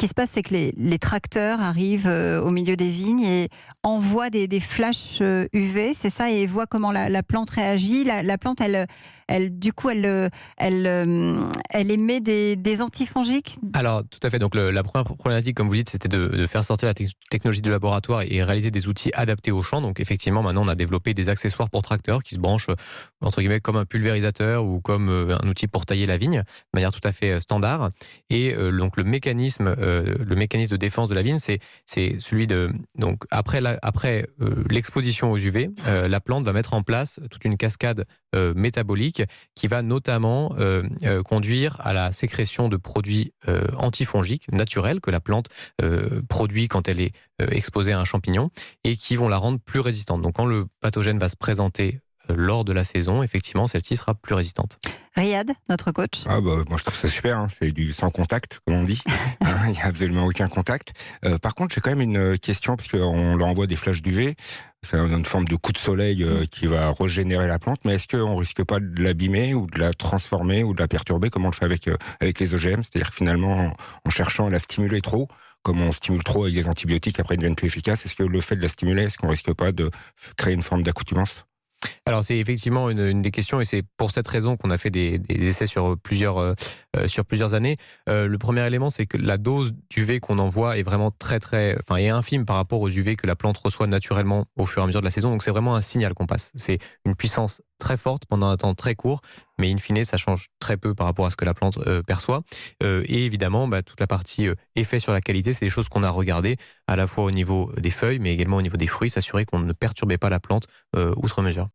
qui se passe, c'est que les tracteurs arrivent au milieu des vignes et envoient des flashs UV, c'est ça, et voient comment la plante réagit. La plante, du coup, elle émet des antifongiques. Alors, tout à fait. Donc, la première problématique, comme vous dites, c'était de faire sortir la technologie de laboratoire et réaliser des outils adaptés au champ. Donc, effectivement, maintenant, on a développé des accessoires pour tracteurs qui se branchent, entre guillemets, comme un pulvérisateur ou comme un outil pour tailler la vigne, de manière tout à fait standard. Et donc, le mécanisme de défense de la vigne, c'est celui de... Donc, après l'exposition aux UV, la plante va mettre en place toute une cascade métabolique qui va notamment conduire à la sécrétion de produits antifongiques naturels que la plante produit quand elle est exposée à un champignon et qui vont la rendre plus résistante. Donc quand le pathogène va se présenter lors de la saison, effectivement, celle-ci sera plus résistante. Riyad, notre coach. Moi je trouve ça super, hein. C'est du sans contact, comme on dit. Il n'y a absolument aucun contact. Par contre, j'ai quand même une question, parce qu'on leur envoie des flashs d'UV. C'est une forme de coup de soleil qui va régénérer la plante, mais est-ce qu'on ne risque pas de l'abîmer ou de la transformer ou de la perturber, comme on le fait avec les OGM? C'est-à-dire que finalement, en cherchant à la stimuler trop, comme on stimule trop avec des antibiotiques, après ils ne deviennent plus efficaces, est-ce que le fait de la stimuler, est-ce qu'on ne risque pas de créer une forme d'accoutumance? Alors c'est effectivement une des questions et c'est pour cette raison qu'on a fait des essais sur plusieurs années. Le premier élément, c'est que la dose d'UV qu'on envoie est vraiment est infime par rapport aux UV que la plante reçoit naturellement au fur et à mesure de la saison. Donc c'est vraiment un signal qu'on passe. C'est une puissance très forte pendant un temps très court, mais in fine, ça change très peu par rapport à ce que la plante perçoit. Et évidemment, toute la partie effet sur la qualité, c'est des choses qu'on a regardées à la fois au niveau des feuilles, mais également au niveau des fruits, s'assurer qu'on ne perturbait pas la plante outre mesure.